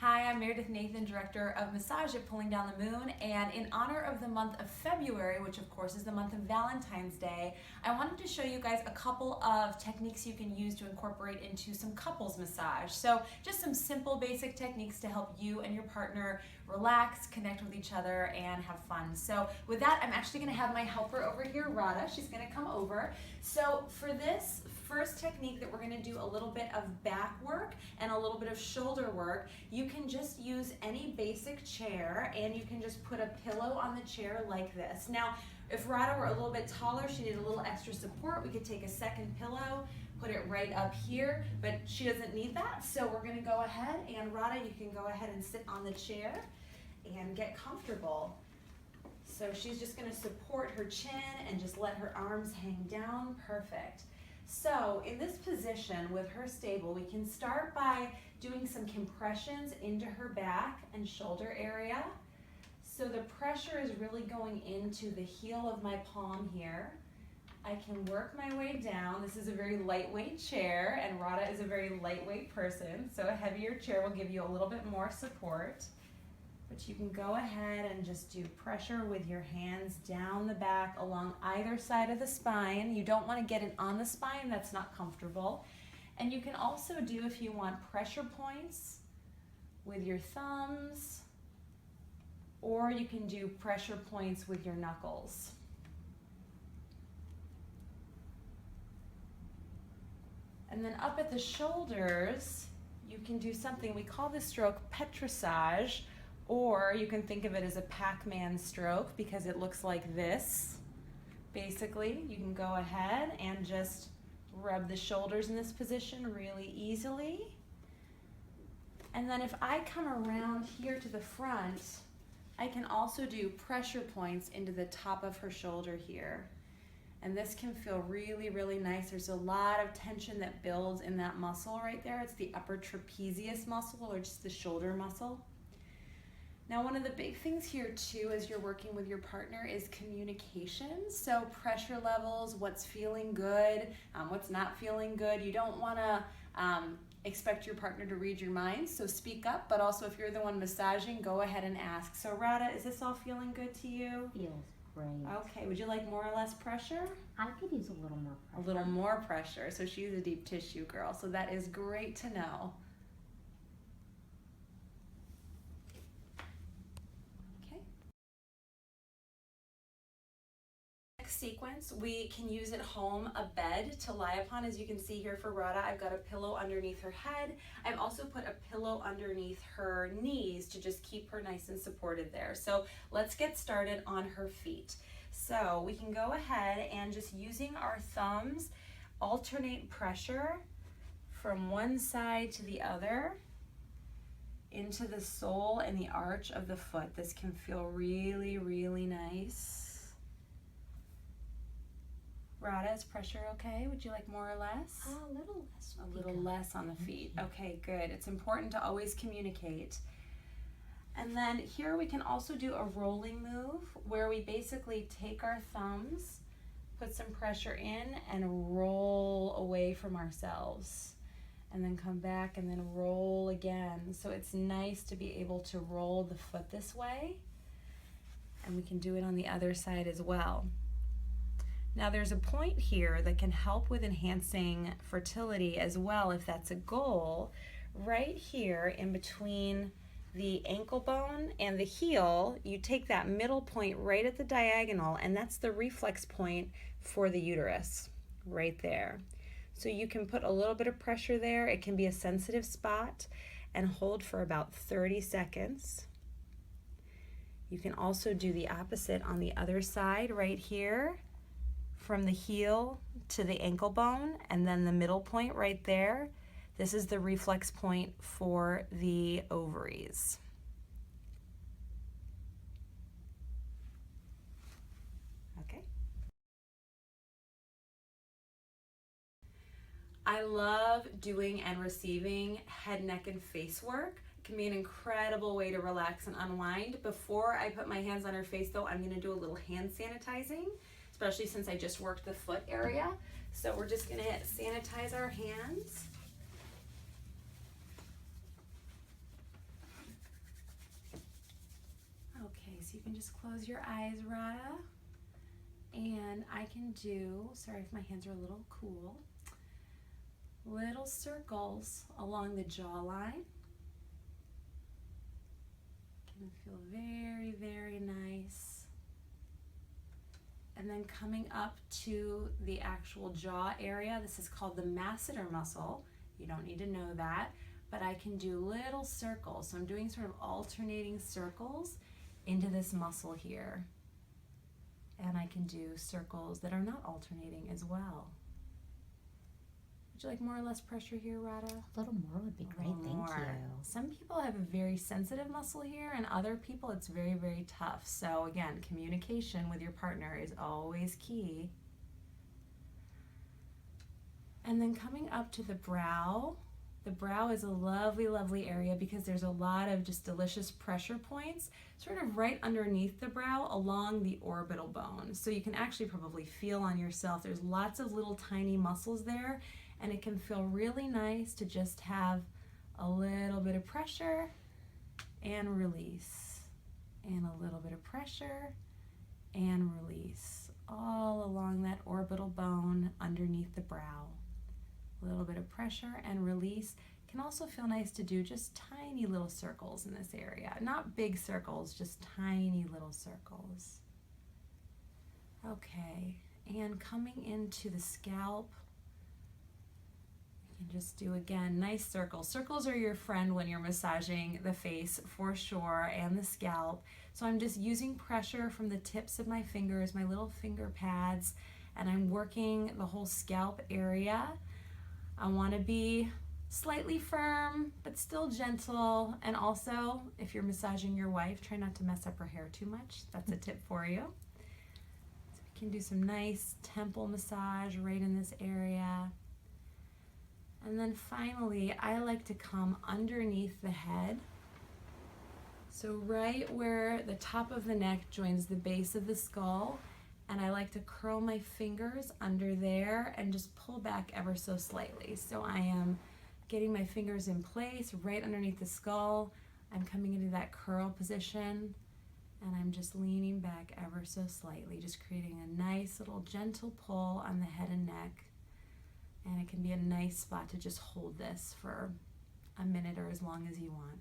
Hi, I'm Meredith Nathan, Director of Massage at Pulling Down the Moon, and in honor of the month of February, which of course is the month of Valentine's Day, I wanted to show you guys a couple of techniques you can use to incorporate into some couples massage. So just some simple basic techniques to help you and your partner relax, connect with each other, and have fun. So with that, I'm actually going to have my helper over here, Radha. She's going to come over. So for this first technique that we're going to do a little bit of back work and a little bit of shoulder work, you can just use any basic chair and you can just put a pillow on the chair like this. Now, if Radha were a little bit taller, she needed a little extra support, we could take a second pillow, put it right up here, but she doesn't need that, so we're going to go ahead and Radha, you can go ahead and sit on the chair and get comfortable. So she's just going to support her chin and just let her arms hang down. Perfect. So in this position with her stable, we can start by doing some compressions into her back and shoulder area. So the pressure is really going into the heel of my palm here. I can work my way down. This is a very lightweight chair, and Radha is a very lightweight person, so a heavier chair will give you a little bit more support. But you can go ahead and just do pressure with your hands down the back along either side of the spine. You don't want to get it on the spine, that's not comfortable. And you can also do, if you want, pressure points with your thumbs, or you can do pressure points with your knuckles. And then up at the shoulders, you can do something, we call this stroke petrissage, or you can think of it as a Pac-Man stroke because it looks like this. Basically, you can go ahead and just rub the shoulders in this position really easily. And then if I come around here to the front, I can also do pressure points into the top of her shoulder here. And this can feel really, really nice. There's a lot of tension that builds in that muscle right there. It's the upper trapezius muscle, or just the shoulder muscle. Now, one of the big things here too, as you're working with your partner, is communication. So pressure levels, what's feeling good, what's not feeling good. You don't want to expect your partner to read your mind, so speak up, but also if you're the one massaging, go ahead and ask. So Radha, is this all feeling good to you? Feels great. Okay, would you like more or less pressure? I could use a little more pressure. A little more pressure. So she's a deep tissue girl, so that is great to know. Sequence, we can use at home a bed to lie upon. As you can see here for Radha, I've got a pillow underneath her head. I've also put a pillow underneath her knees to just keep her nice and supported there. So let's get started on her feet. So we can go ahead and just using our thumbs, alternate pressure from one side to the other into the sole and the arch of the foot. This can feel really, really nice. Radha, is pressure okay? Would you like more or less? A little less. A little less on the feet. Okay, good. It's important to always communicate. And then here we can also do a rolling move where we basically take our thumbs, put some pressure in, and roll away from ourselves. And then come back and then roll again. So it's nice to be able to roll the foot this way. And we can do it on the other side as well. Now there's a point here that can help with enhancing fertility as well if that's a goal. Right here in between the ankle bone and the heel, you take that middle point right at the diagonal, and that's the reflex point for the uterus, right there. So you can put a little bit of pressure there. It can be a sensitive spot, and hold for about 30 seconds. You can also do the opposite on the other side right here, from the heel to the ankle bone, and then the middle point right there. This is the reflex point for the ovaries. Okay. I love doing and receiving head, neck, and face work. It can be an incredible way to relax and unwind. Before I put my hands on her face though, I'm gonna do a little hand sanitizing, especially since I just worked the foot area. So we're just gonna sanitize our hands. so you can just close your eyes, Rada. And I can do, sorry if my hands are a little cool, little circles along the jawline. Can feel very, very nice. And then coming up to the actual jaw area, this is called the masseter muscle. You don't need to know that, but I can do little circles. So I'm doing sort of alternating circles into this muscle here. And I can do circles that are not alternating as well. Would you like more or less pressure here, Rada? A little more would be great, thank you. Some people have a very sensitive muscle here, and other people it's very, very tough. So again, communication with your partner is always key. And then coming up to the brow. The brow is a lovely, lovely area because there's a lot of just delicious pressure points sort of right underneath the brow along the orbital bone. So you can actually probably feel on yourself, there's lots of little tiny muscles there, and it can feel really nice to just have a little bit of pressure and release, and a little bit of pressure and release, all along that orbital bone underneath the brow. A little bit of pressure and release. Can also feel nice to do just tiny little circles in this area. Not big circles, just tiny little circles. Okay, and coming into the scalp, you can just do, again, nice circles. Circles are your friend when you're massaging the face for sure, and the scalp. So I'm just using pressure from the tips of my fingers, my little finger pads, and I'm working the whole scalp area. I want to be slightly firm, but still gentle. And also, if you're massaging your wife, try not to mess up her hair too much. That's a tip for you. So we can do some nice temple massage right in this area. And then finally, I like to come underneath the head. So right where the top of the neck joins the base of the skull, and I like to curl my fingers under there and just pull back ever so slightly. So I am getting my fingers in place right underneath the skull. I'm coming into that curl position, and I'm just leaning back ever so slightly, just creating a nice little gentle pull on the head and neck. And it can be a nice spot to just hold this for a minute or as long as you want.